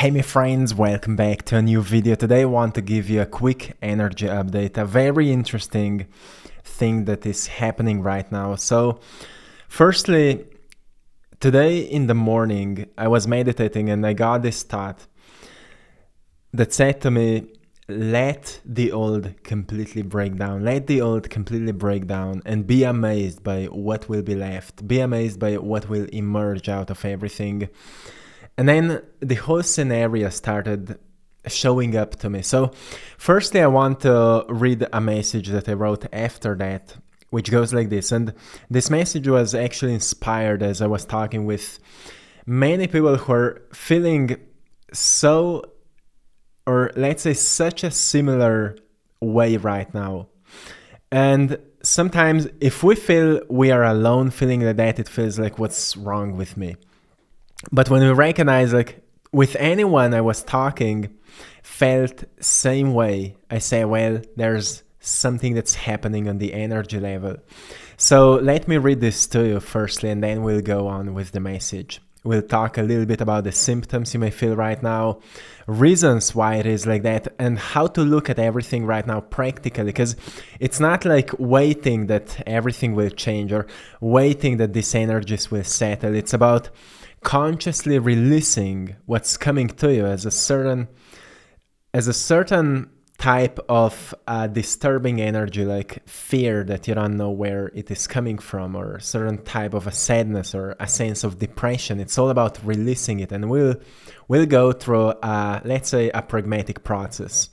Hey my friends, welcome back to a new video. Today I want to give you a quick energy update, a very interesting thing that is happening right now. So firstly, today in the morning I was meditating and I got this thought that said to me, let the old completely break down. Let the old completely break down and be amazed by what will be left. Be amazed by what will emerge out of everything. And then the whole scenario started showing up to me. So firstly, I want to read a message that I wrote after that, which goes like this. And this message was actually inspired as I was talking with many people who are feeling so, or let's say such a similar way right now. And sometimes if we feel we are alone feeling like that, it feels like what's wrong with me. But when we recognize, like, with anyone I was talking felt same way, I say, well, there's something that's happening on the energy level. So let me read this to you firstly, and then we'll go on with the message. We'll talk a little bit about the symptoms you may feel right now, reasons why it is like that, and how to look at everything right now practically, because it's not like waiting that everything will change or waiting that these energies will settle. It's about consciously releasing what's coming to you as a certain type of disturbing energy, like fear that you don't know where it is coming from, or a certain type of a sadness or a sense of depression. It's all about releasing it, and we'll go through let's say a pragmatic process.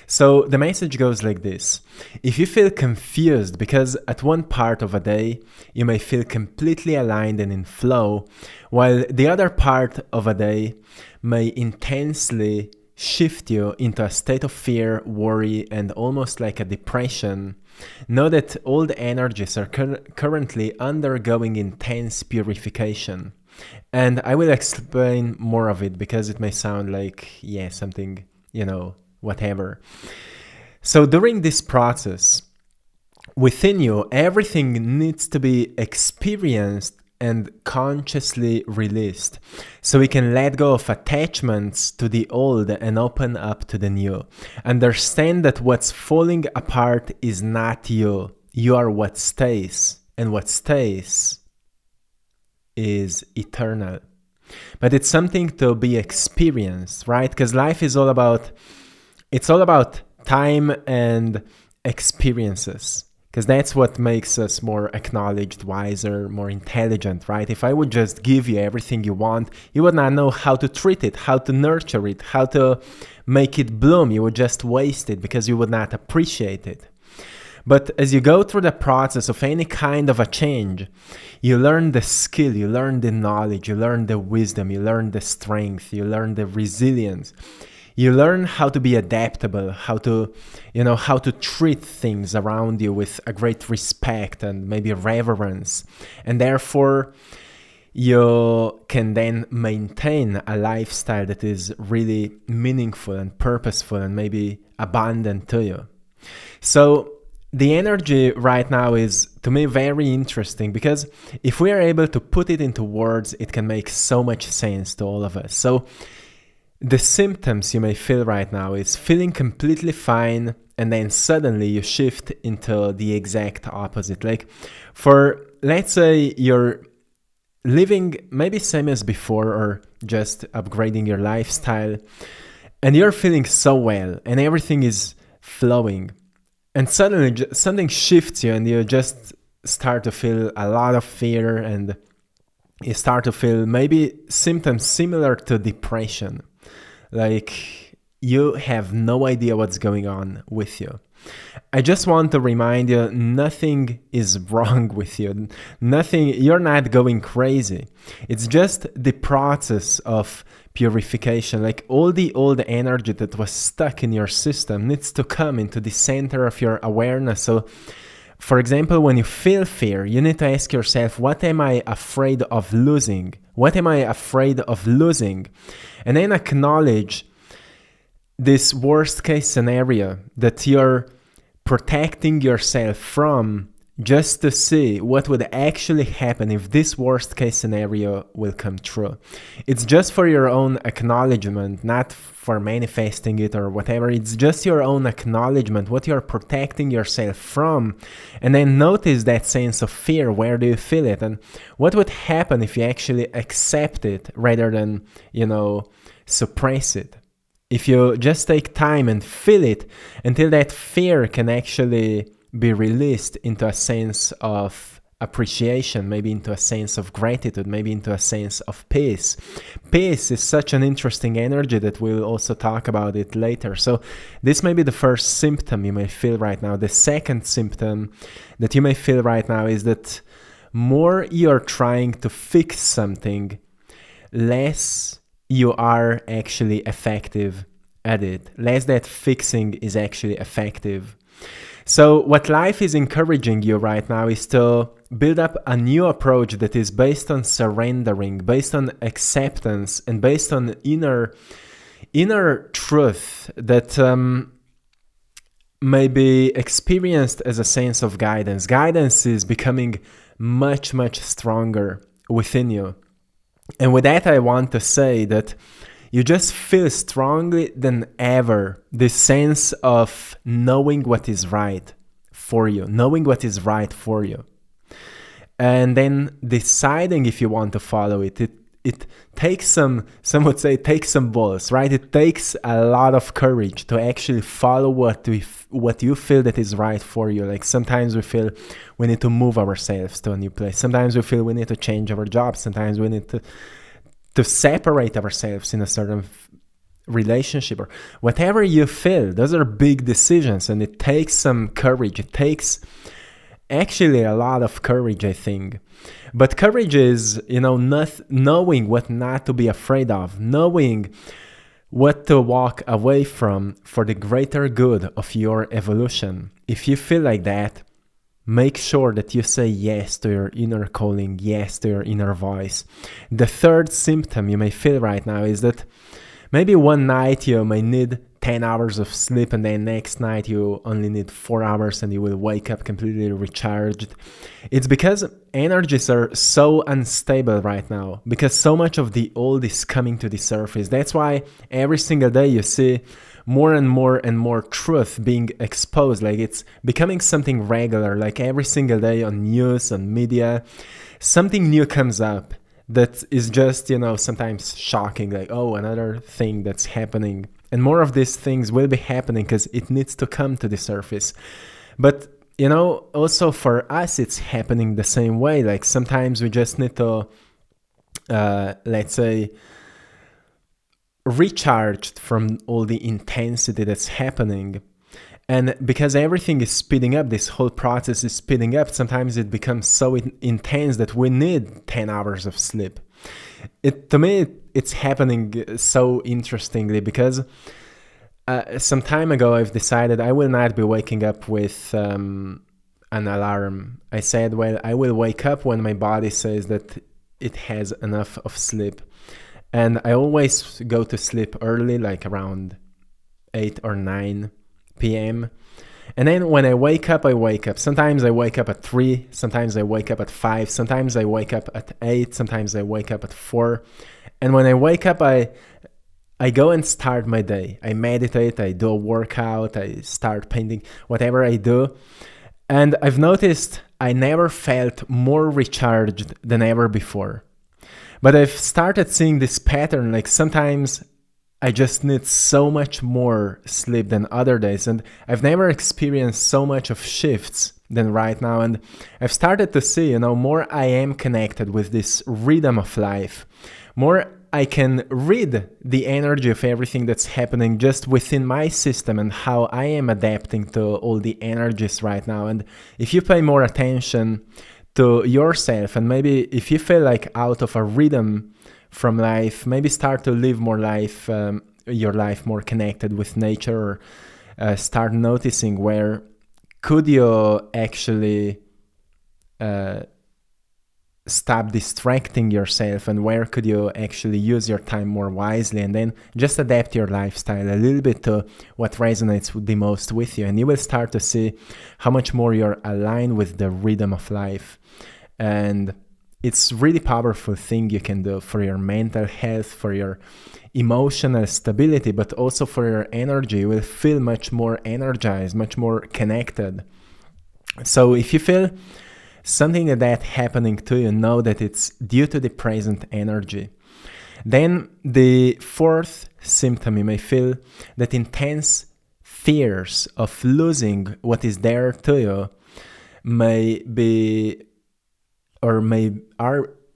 So the message goes like this. If you feel confused because at one part of a day you may feel completely aligned and in flow, while the other part of a day may intensely shift you into a state of fear, worry, and almost like a depression, know that all the energies are currently undergoing intense purification. And I will explain more of it because it may sound like, yeah, something, whatever. So during this process, within you, everything needs to be experienced and consciously released, so we can let go of attachments to the old and open up to the new. Understand that what's falling apart is not you. You are what stays, and what stays is eternal. But it's something to be experienced, right? Because life is all about time and experiences, because that's what makes us more acknowledged, wiser, more intelligent, right? If I would just give you everything you want, you would not know how to treat it, how to nurture it, how to make it bloom. You would just waste it because you would not appreciate it. But as you go through the process of any kind of a change, you learn the skill, you learn the knowledge, you learn the wisdom, you learn the strength, you learn the resilience. You learn how to be adaptable, how to treat things around you with a great respect and maybe reverence. And therefore, you can then maintain a lifestyle that is really meaningful and purposeful and maybe abundant to you. So the energy right now is, to me, very interesting, because if we are able to put it into words, it can make so much sense to all of us. So the symptoms you may feel right now is feeling completely fine, and then suddenly you shift into the exact opposite. Like, let's say you're living maybe same as before or just upgrading your lifestyle, and you're feeling so well and everything is flowing, and suddenly something shifts you and you just start to feel a lot of fear, and you start to feel maybe symptoms similar to depression. Like, you have no idea what's going on with you. I just want to remind you, nothing is wrong with you. You're not going crazy. It's just the process of purification. Like, all the old energy that was stuck in your system needs to come into the center of your awareness. So, for example, when you feel fear, you need to ask yourself, what am I afraid of losing? What am I afraid of losing? And then acknowledge this worst case scenario that you're protecting yourself from, just to see what would actually happen if this worst case scenario will come true. It's just for your own acknowledgement, not for manifesting it or whatever. It's just your own acknowledgement, what you're protecting yourself from. And then notice that sense of fear. Where do you feel it? And what would happen if you actually accept it rather than, suppress it? If you just take time and feel it until that fear can actually be released into a sense of appreciation, maybe into a sense of gratitude, maybe into a sense of peace. Peace is such an interesting energy that we'll also talk about it later. So this may be the first symptom you may feel right now. The second symptom that you may feel right now is that more you're trying to fix something, less you are actually effective at it. Less that fixing is actually effective. So what life is encouraging you right now is to build up a new approach that is based on surrendering, based on acceptance, and based on inner truth that may be experienced as a sense of guidance. Guidance is becoming much, much stronger within you. And with that, I want to say that you just feel strongly than ever this sense of knowing what is right for you, and then deciding if you want to follow it. It takes some would say it takes some balls, right? It takes a lot of courage to actually follow what you feel that is right for you. Like sometimes we feel we need to move ourselves to a new place. Sometimes we feel we need to change our job. Sometimes we need to separate ourselves in a certain relationship or whatever you feel. Those are big decisions, and it takes some courage. It takes actually a lot of courage, I think. But courage is, not knowing what not to be afraid of, knowing what to walk away from for the greater good of your evolution. If you feel like that, make sure that you say yes to your inner calling, yes to your inner voice. The third symptom you may feel right now is that maybe one night you may need 10 hours of sleep, and then next night you only need 4 hours and you will wake up completely recharged. It's because energies are so unstable right now, because so much of the old is coming to the surface. That's why every single day you see more and more truth being exposed. Like it's becoming something regular. Like every single day on news, on media, something new comes up that is just, sometimes shocking. Like, oh, another thing that's happening. And more of these things will be happening because it needs to come to the surface. But, also for us, it's happening the same way. Like sometimes we just need to, let's say, recharged from all the intensity that's happening. And because everything is speeding up, this whole process is speeding up, sometimes it becomes so intense that we need 10 hours of sleep. To me, it's happening so interestingly because some time ago I've decided I will not be waking up with an alarm. I said, well, I will wake up when my body says that it has enough of sleep. And I always go to sleep early, like around 8 or 9 p.m. And then when I wake up, Sometimes I wake up at 3, sometimes I wake up at 5, sometimes I wake up at 8, sometimes I wake up at 4. And when I wake up, I go and start my day. I meditate, I do a workout, I start painting, whatever I do. And I've noticed I never felt more recharged than ever before. But I've started seeing this pattern, like sometimes I just need so much more sleep than other days. And I've never experienced so much of shifts than right now. And I've started to see, more I am connected with this rhythm of life, more I can read the energy of everything that's happening just within my system and how I am adapting to all the energies right now. And if you pay more attention to yourself, and maybe if you feel like out of a rhythm from life, maybe start to live more life, your life more connected with nature, or start noticing where could you actually stop distracting yourself, and where could you actually use your time more wisely, and then just adapt your lifestyle a little bit to what resonates the most with you, and you will start to see how much more you're aligned with the rhythm of life. And it's really powerful thing you can do for your mental health, for your emotional stability, but also for your energy. You will feel much more energized, much more connected. So if you feel something like that happening to you, know that it's due to the present energy. Then the fourth symptom, you may feel that intense fears of losing what is there to you may be, or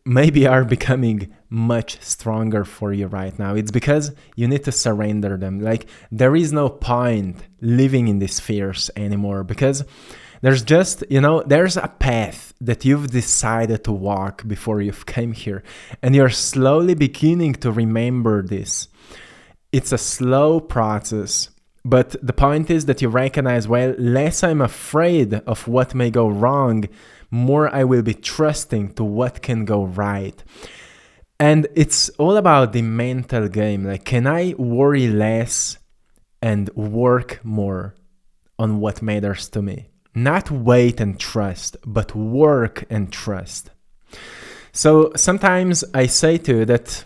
maybe are becoming much stronger for you right now. It's because you need to surrender them. Like, there is no point living in these fears anymore, because there's just, there's a path that you've decided to walk before you've came here, and you're slowly beginning to remember this. It's a slow process, but the point is that you recognize, well, less I'm afraid of what may go wrong, more I will be trusting to what can go right. And it's all about the mental game. Like, can I worry less and work more on what matters to me? Not wait and trust, but work and trust. So sometimes I say to you that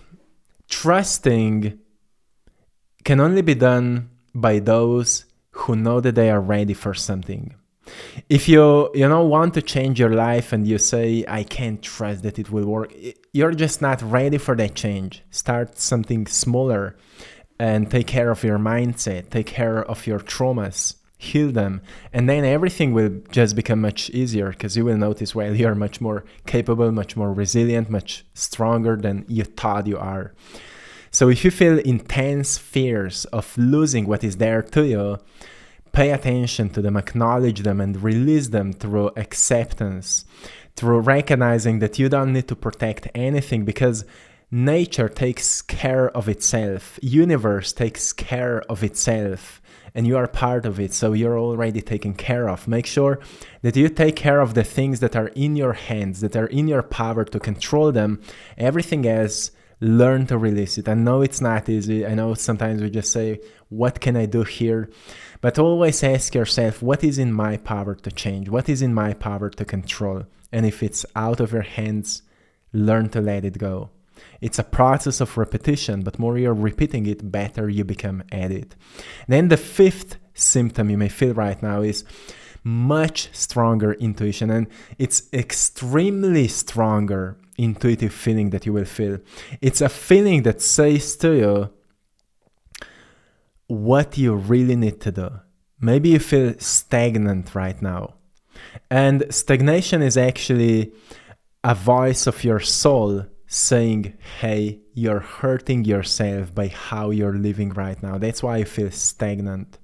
trusting can only be done by those who know that they are ready for something. If you want to change your life and you say, I can't trust that it will work, you're just not ready for that change. Start something smaller and take care of your mindset, take care of your traumas, heal them, and then everything will just become much easier, because you will notice, well, you're much more capable, much more resilient, much stronger than you thought you are. So if you feel intense fears of losing what is there to you, pay attention to them, acknowledge them, and release them through acceptance, through recognizing that you don't need to protect anything, because nature takes care of itself, universe takes care of itself, and you are part of it, so you're already taken care of. Make sure that you take care of the things that are in your hands, that are in your power to control them. Everything else, learn to release it. I know it's not easy. I know sometimes we just say, what can I do here? But always ask yourself, what is in my power to change? What is in my power to control? And if it's out of your hands, learn to let it go. It's a process of repetition, but more you're repeating it, better you become at it. Then the fifth symptom you may feel right now is much stronger intuition, and it's extremely stronger intuitive feeling that you will feel. It's a feeling that says to you what you really need to do. Maybe you feel stagnant right now, and stagnation is actually a voice of your soul saying, hey, you're hurting yourself by how you're living right now. That's why you feel stagnant.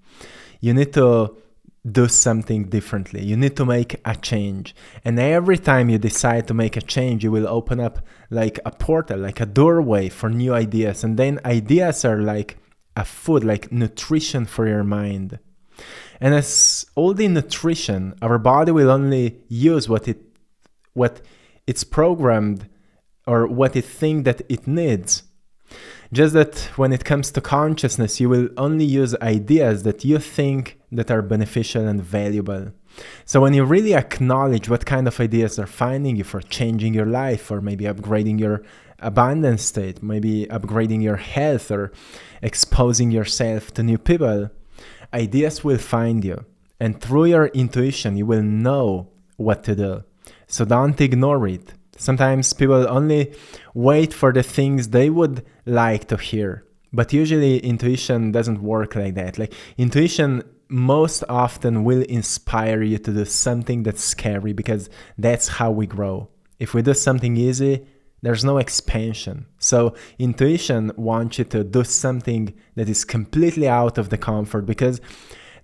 You need to do something differently. You need to make a change. And every time you decide to make a change, you will open up like a portal, like a doorway for new ideas. And then ideas are like a food, like nutrition for your mind. And as all the nutrition, our body will only use what it's programmed, or what it thinks that it needs. Just that when it comes to consciousness, you will only use ideas that you think that are beneficial and valuable. So when you really acknowledge what kind of ideas are finding you for changing your life, or maybe upgrading your abundance state, maybe upgrading your health, or exposing yourself to new people, ideas will find you. And through your intuition, you will know what to do. So don't ignore it. Sometimes people only wait for the things they would like to hear. But usually intuition doesn't work like that. Like, intuition most often will inspire you to do something that's scary, because that's how we grow. If we do something easy, there's no expansion. So intuition wants you to do something that is completely out of the comfort, because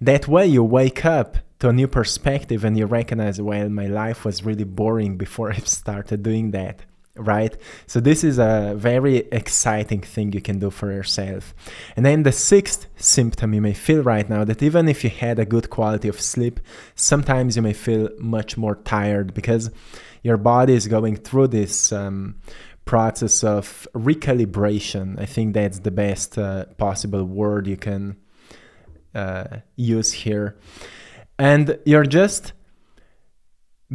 that way you wake up to a new perspective and you recognize, well, my life was really boring before I started doing that, right? So this is a very exciting thing you can do for yourself. And then the sixth symptom you may feel right now, that even if you had a good quality of sleep, sometimes you may feel much more tired, because your body is going through this process of recalibration. I think that's the best possible word you can use here. And you're just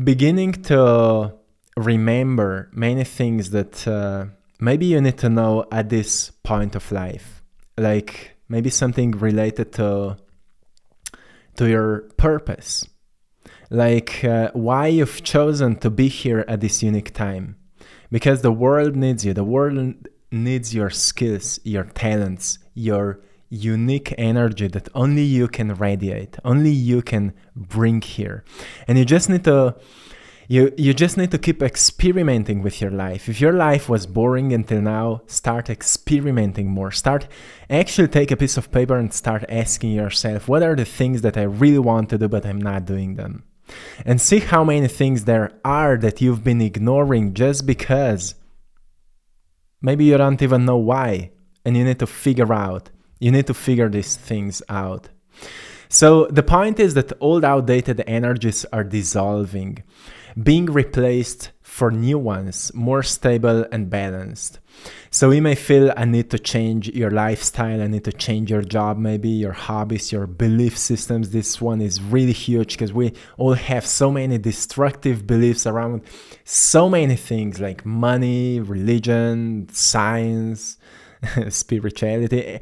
beginning to remember many things that maybe you need to know at this point of life. Like maybe something related to your purpose. Like why you've chosen to be here at this unique time. Because the world needs you. The world needs your skills, your talents, your unique energy that only you can radiate, only you can bring here. And you just need to you just need to keep experimenting with your life. If your life was boring until now, start experimenting more. Actually take a piece of paper and start asking yourself, what are the things that I really want to do but I'm not doing them? And see how many things there are that you've been ignoring just because maybe you don't even know why. And you need to figure these things out. So the point is that old outdated energies are dissolving, being replaced for new ones, more stable and balanced. So you may feel I need to change your lifestyle, I need to change your job, maybe your hobbies, your belief systems. This one is really huge because we all have so many destructive beliefs around so many things like money, religion, science, spirituality,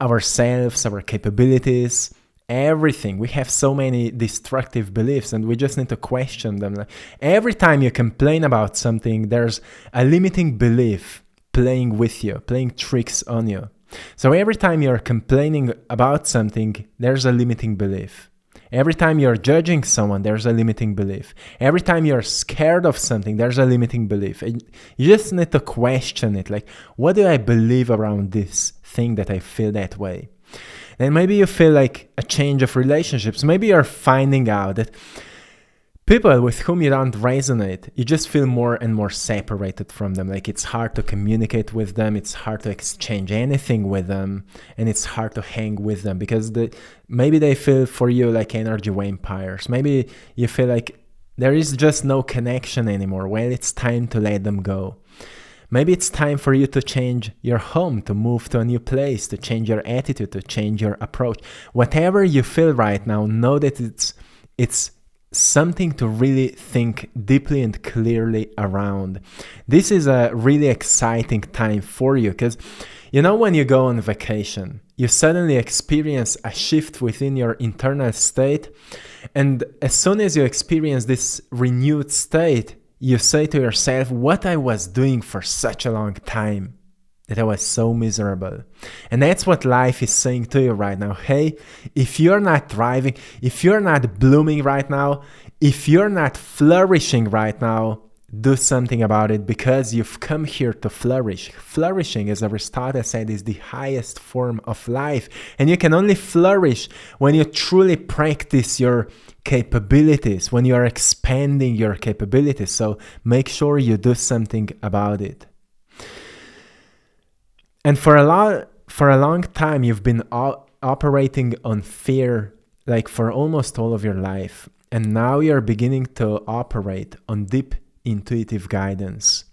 ourselves, our capabilities, everything. We have so many destructive beliefs and we just need to question them. Every time you complain about something, there's a limiting belief playing with you, playing tricks on you. So every time you're complaining about something, there's a limiting belief. Every time you're judging someone, there's a limiting belief. Every time you're scared of something, there's a limiting belief. And you just need to question it. Like, what do I believe around this thing that I feel that way? And maybe you feel like a change of relationships. Maybe you're finding out that people with whom you don't resonate, you just feel more and more separated from them. Like it's hard to communicate with them. It's hard to exchange anything with them. And it's hard to hang with them because maybe they feel for you like energy vampires. Maybe you feel like there is just no connection anymore. Well, it's time to let them go. Maybe it's time for you to change your home, to move to a new place, to change your attitude, to change your approach. Whatever you feel right now, know that it's something to really think deeply and clearly around. This is a really exciting time for you because you know when you go on vacation, you suddenly experience a shift within your internal state, and as soon as you experience this renewed state, you say to yourself, what I was doing for such a long time, that I was so miserable. And that's what life is saying to you right now. Hey, if you're not thriving, if you're not blooming right now, if you're not flourishing right now, do something about it because you've come here to flourish. Flourishing, as Aristotle said, is the highest form of life. And you can only flourish when you truly practice your capabilities, when you are expanding your capabilities. So make sure you do something about it. And for a long time, you've been operating on fear, like for almost all of your life. And now you're beginning to operate on deep intuitive guidance.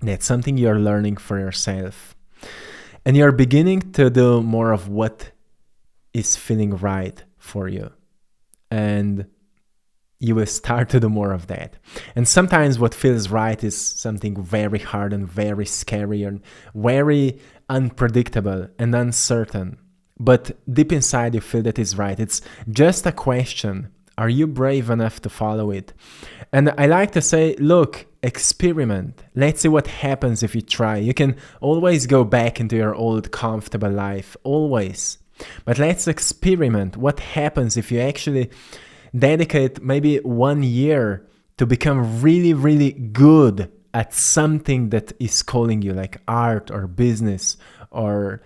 That's something you're learning for yourself. And you're beginning to do more of what is feeling right for you. And you will start to do more of that. And sometimes what feels right is something very hard and very scary and very unpredictable and uncertain. But deep inside you feel that is right. It's just a question. Are you brave enough to follow it? And I like to say, look, experiment. Let's see what happens if you try. You can always go back into your old comfortable life, always. But let's experiment. What happens if you actually dedicate maybe 1 year to become really, really good at something that is calling you, like art or business or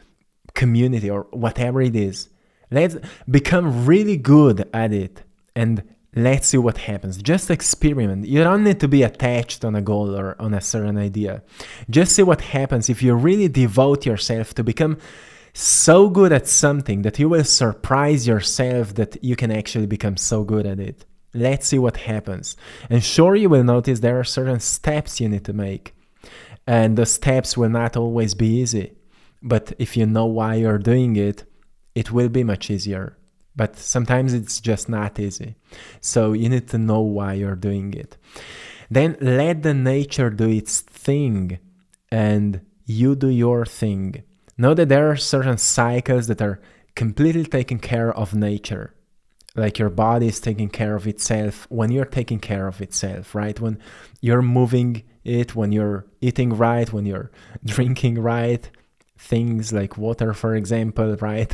community or whatever it is. Let's become really good at it and let's see what happens. Just experiment. You don't need to be attached on a goal or on a certain idea. Just see what happens if you really devote yourself to become so good at something that you will surprise yourself that you can actually become so good at it. Let's see what happens. And sure, you will notice there are certain steps you need to make. And the steps will not always be easy. But if you know why you're doing it, it will be much easier. But sometimes it's just not easy. So you need to know why you're doing it. Then let the nature do its thing and you do your thing. Know that there are certain cycles that are completely taking care of nature. Like your body is taking care of itself when you're taking care of itself, right? When you're moving it, when you're eating right, when you're drinking right, things like water, for example, right?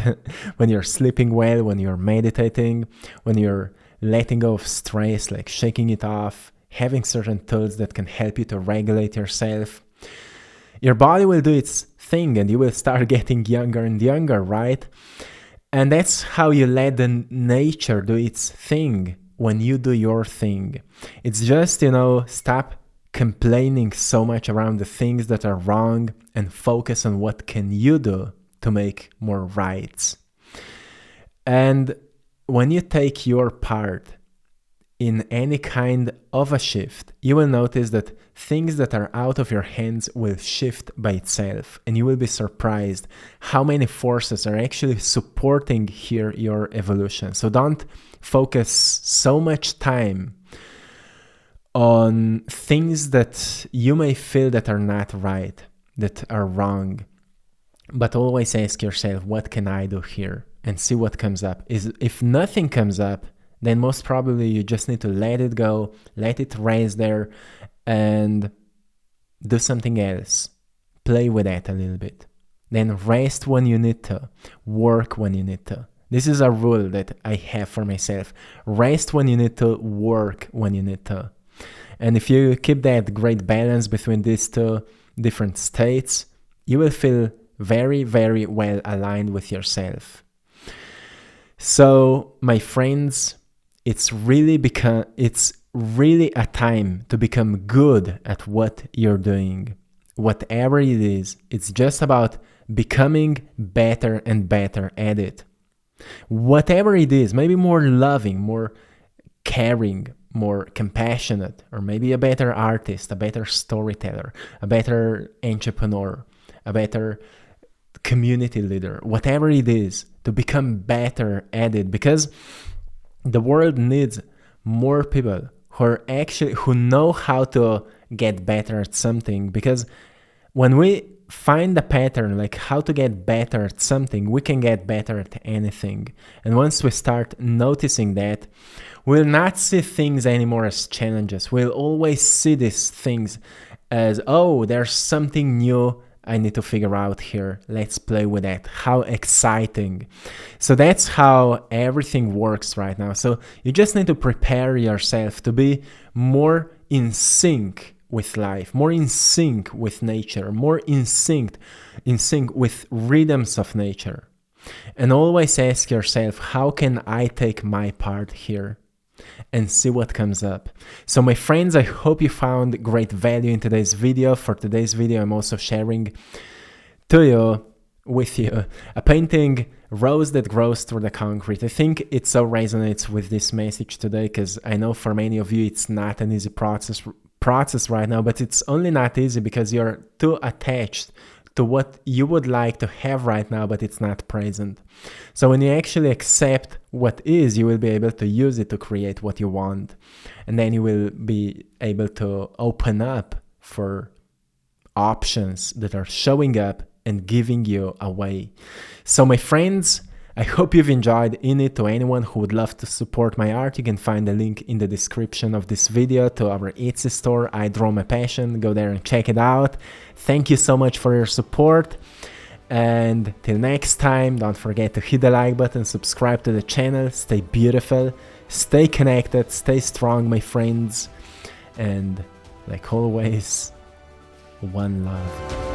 When you're sleeping well, when you're meditating, when you're letting go of stress, like shaking it off, having certain tools that can help you to regulate yourself. Your body will do its thing and you will start getting younger and younger, right? And that's how you let the nature do its thing when you do your thing. It's just, stop complaining so much around the things that are wrong and focus on what can you do to make more rights. And when you take your part in any kind of a shift, you will notice that things that are out of your hands will shift by itself, and you will be surprised how many forces are actually supporting here your evolution. So don't focus so much time on things that you may feel that are not right, that are wrong, but always ask yourself, what can I do here? And see what comes up. If nothing comes up, then most probably you just need to let it go, let it rest there, and do something else. Play with that a little bit. Then rest when you need to, work when you need to. This is a rule that I have for myself. Rest when you need to, work when you need to. And if you keep that great balance between these two different states, you will feel very, very well aligned with yourself. So, my friends, it's really a time to become good at what you're doing. Whatever it is, it's just about becoming better and better at it. Whatever it is, maybe more loving, more caring, more compassionate, or maybe a better artist, a better storyteller, a better entrepreneur, a better community leader, whatever it is, to become better at it, because the world needs more people who know how to get better at something. Because when we find a pattern, like how to get better at something, we can get better at anything. And once we start noticing that, we'll not see things anymore as challenges. We'll always see these things as, oh, there's something new I need to figure out here. Let's play with that. How exciting. So that's how everything works right now. So you just need to prepare yourself to be more in sync with life, more in sync with nature, more in sync with rhythms of nature. And always ask yourself, how can I take my part here? And see what comes up. So my friends, I hope you found great value in today's video. For today's video, I'm also sharing with you a painting, Rose That Grows Through the Concrete. I think it so resonates with this message today, because I know for many of you it's not an easy process right now, but it's only not easy because you're too attached to what you would like to have right now, but it's not present. So when you actually accept what is, you will be able to use it to create what you want. And then you will be able to open up for options that are showing up and giving you away. So my friends, I hope you've enjoyed it. To anyone who would love to support my art, you can find the link in the description of this video to our Etsy store, I Draw My Passion. Go there and check it out. Thank you so much for your support. And till next time, don't forget to hit the like button, subscribe to the channel, stay beautiful, stay connected, stay strong, my friends. And like always, one love.